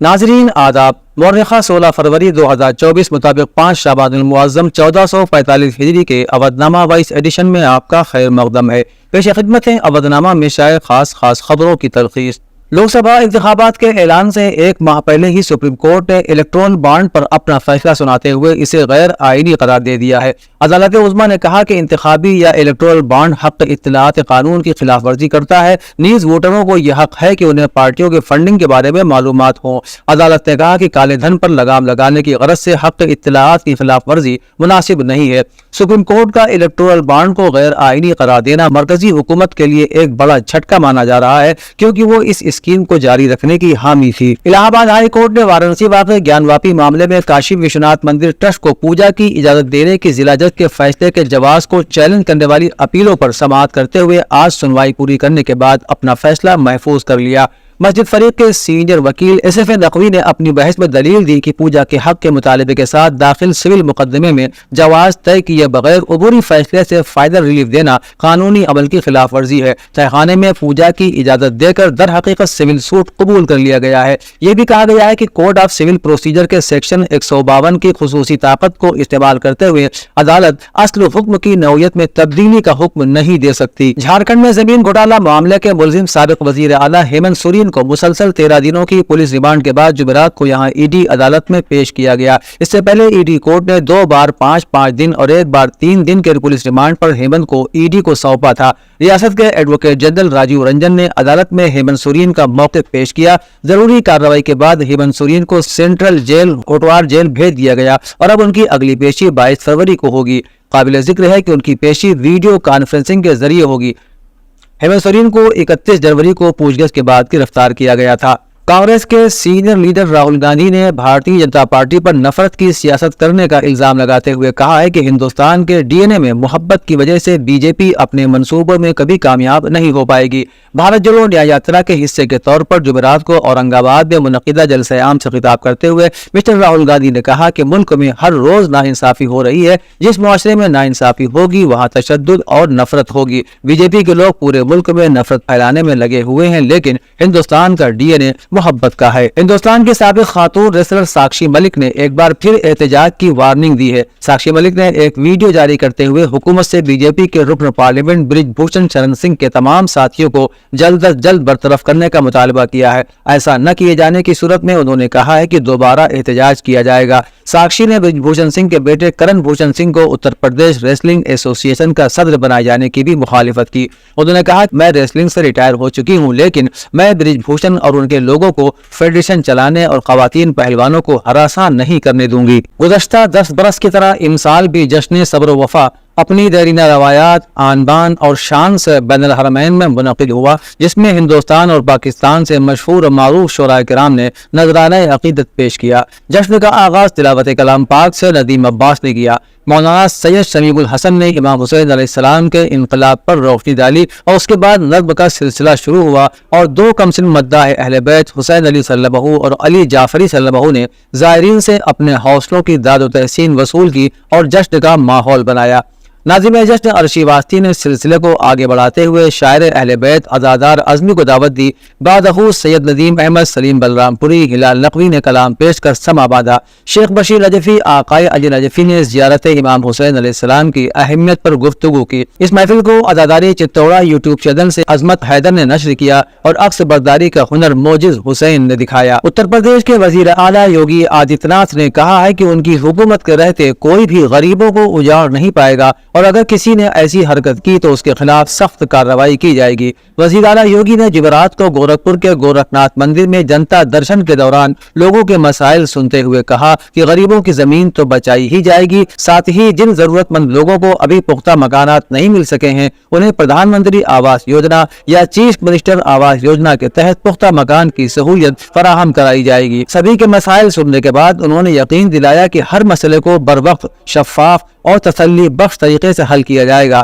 ناظرین آداب، مورخہ 16 فروری 2024 مطابق 5 شعبان المعظم 1445 ہجری کے اودھ نامہ وائس ایڈیشن میں آپ کا خیر مقدم ہے۔ پیش خدمت ہے اودھ نامہ میں شائع خاص خبروں کی تلخیص۔ لوک سبھا انتخابات کے اعلان سے ایک ماہ پہلے ہی سپریم کورٹ نے الیکٹرول بانڈ پر اپنا فیصلہ سناتے ہوئے اسے غیر آئینی قرار دے دیا ہے۔ عدالت عظمیٰ نے کہا کہ انتخابی یا الیکٹرول بانڈ حق اطلاعات قانون کی خلاف ورزی کرتا ہے، نیز ووٹروں کو یہ حق ہے کہ انہیں پارٹیوں کے فنڈنگ کے بارے میں معلومات ہوں۔ عدالت نے کہا کہ کالے دھن پر لگام لگانے کی غرض سے حق اطلاعات کی خلاف ورزی مناسب نہیں ہے۔ سپریم کورٹ کا الیکٹرول بانڈ کو غیر آئینی قرار دینا مرکزی حکومت کے لیے ایک بڑا جھٹکا مانا جا رہا ہے، کیونکہ وہ اس اسکیم کو جاری رکھنے کی حامی تھی۔ الہ آباد ہائی کورٹ نے وارانسی واقع گیان واپی معاملے میں کاشی وشوناتھ مندر ٹرسٹ کو پوجا کی اجازت دینے کی ضلع جج کے فیصلے کے جواز کو چیلنج کرنے والی اپیلوں پر سماعت کرتے ہوئے آج سنوائی پوری کرنے کے بعد اپنا فیصلہ محفوظ کر لیا۔ مسجد فریق کے سینئر وکیل SFA نقوی نے اپنی بحث میں دلیل دی کہ پوجا کے حق کے مطالبے کے ساتھ داخل سول مقدمے میں جواز طے کیے بغیر عبوری فیصلے سے فائدہ ریلیف دینا قانونی عمل کی خلاف ورزی ہے۔ تہخانے میں پوجا کی اجازت دے کر در حقیقت سول سوٹ قبول کر لیا گیا ہے۔ یہ بھی کہا گیا ہے کہ کوڈ آف سول پروسیجر کے سیکشن 152 کی خصوصی طاقت کو استعمال کرتے ہوئے عدالت اصل حکم کی نوعیت میں تبدیلی کا حکم نہیں دے سکتی۔ جھارکھنڈ میں زمین گھوٹالہ معاملے کے ملزم سابق وزیر اعلیٰ ہیمنت سورین کو مسلسل 13 دنوں کی پولیس ریمانڈ کے بعد جمعرات کو یہاں ED عدالت میں پیش کیا گیا۔ اس سے پہلے ED کورٹ نے 2 بار 5 دن اور 1 بار 3 دن کے پولیس ریمانڈ پر ہیمنت کو ED کو سونپا تھا۔ ریاست کے ایڈوکیٹ جنرل راجیو رنجن نے عدالت میں ہیمنت سورین کا موقف پیش کیا۔ ضروری کارروائی کے بعد ہیمنت سورین کو سینٹرل جیل کوٹوار جیل بھیج دیا گیا اور اب ان کی اگلی پیشی 22 فروری کو ہوگی۔ قابل ذکر ہے کہ ان کی پیشی ویڈیو کانفرنسنگ کے ذریعے ہوگی۔ ہیمنت سورین کو 31 جنوری کو پوچھ گچھ کے بعد گرفتار کیا گیا تھا۔ کانگریس کے سینئر لیڈر راہل گاندھی نے بھارتیہ جنتا پارٹی پر نفرت کی سیاست کرنے کا الزام لگاتے ہوئے کہا ہے کہ ہندوستان کے DNA میں محبت کی وجہ سے BJP اپنے منصوبوں میں کبھی کامیاب نہیں ہو پائے گی۔ بھارت جوڑو نیائے یاترا کے حصے کے طور پر جمعرات کو اورنگ آباد میں منعقدہ جلسہ عام سے خطاب کرتے ہوئے مسٹر راہل گاندھی نے کہا کہ ملک میں ہر روز ناانصافی ہو رہی ہے۔ جس معاشرے میں ناانصافی ہوگی وہاں تشدد اور نفرت ہوگی۔ BJP کے لوگ پورے ملک میں نفرت پھیلانے میں لگے ہوئے ہیں، لیکن ہندوستان کا DNA محبت کا ہے۔ ہندوستان کی سابق خاتون ریسلر ساکشی ملک نے ایک بار پھر احتجاج کی وارننگ دی ہے۔ ساکشی ملک نے ایک ویڈیو جاری کرتے ہوئے حکومت سے BJP کے رکن پارلیمنٹ برج بھوشن شرن سنگھ کے تمام ساتھیوں کو جلد از جلد برطرف کرنے کا مطالبہ کیا ہے۔ ایسا نہ کیے جانے کی صورت میں انہوں نے کہا ہے کہ دوبارہ احتجاج کیا جائے گا۔ ساکشی نے برج بھوشن سنگھ کے بیٹے کرن بھوشن سنگھ کو اتر پردیش ریسلنگ ایسوسی ایشن کا صدر بنائے جانے کی بھی مخالفت کی۔ انہوں نے کہا کہ میں ریسلنگ سے ریٹائر ہو چکی ہوں، لیکن میں برج بھوشن اور ان کے لوگوں کو فیڈریشن چلانے اور خواتین پہلوانوں کو ہراساں نہیں کرنے دوں گی۔ گزشتہ 10 برس کی طرح اس سال بھی جشن صبر و وفا اپنی دیرینہ روایات، آن بان اور شان سے بین الحرمین میں منعقد ہوا، جس میں ہندوستان اور پاکستان سے مشہور اور معروف شعراء کرام نے نذرانہ عقیدت پیش کیا۔ جشن کا آغاز تلاوت کلام پاک سے ندیم عباس نے کیا۔ مولانا سید شمیم الحسن نے امام حسین علیہ السلام کے انقلاب پر روشنی ڈالی اور اس کے بعد نظم کا سلسلہ شروع ہوا اور 2 کمسن مداح اہل بیت حسین علی صلی اللہ علیہ اور علی جعفری صلی اللہ علیہ نے زائرین سے اپنے حوصلوں کی داد و تحسین وصول کی اور جشن کا ماحول بنایا۔ ناظم جشن عرشی واسطی نے سلسلے کو آگے بڑھاتے ہوئے شاعر اہل بیت عزادار اعظمی کو دعوت دی۔ بعد اخو سید ندیم احمد سلیم بلرام پوری ہلال نقوی نے کلام پیش کر سما باندھا۔ شیخ بشیر نجفی آقائے علی نجفی نے زیارت امام حسین علیہ السلام کی اہمیت پر گفتگو کی۔ اس محفل کو عزاداری چتوڑا YouTube چینل سے عظمت حیدر نے نشر کیا اور عکس برداری کا ہنر موجز حسین نے دکھایا۔ اتر پردیش کے وزیر اعلیٰ یوگی آدتیہ ناتھ نے کہا ہے کہ ان کی حکومت کے رہتے کوئی بھی غریبوں کو اجاڑ نہیں پائے گا اور اگر کسی نے ایسی حرکت کی تو اس کے خلاف سخت کارروائی کی جائے گی۔ وزیر اعلیٰ یوگی نے جمعرات کو گورکھپور کے گورکھ ناتھ مندر میں جنتا درشن کے دوران لوگوں کے مسائل سنتے ہوئے کہا کہ غریبوں کی زمین تو بچائی ہی جائے گی، ساتھ ہی جن ضرورت مند لوگوں کو ابھی پختہ مکانات نہیں مل سکے ہیں انہیں پردھان منتری آواس یوجنا یا چیف منسٹر آواس یوجنا کے تحت پختہ مکان کی سہولت فراہم کرائی جائے گی۔ سبھی کے مسائل سننے کے بعد انہوں نے یقین دلایا کہ ہر مسئلے کو بروقت، شفاف اور تسلی بخش طریقے سے حل کیا جائے گا۔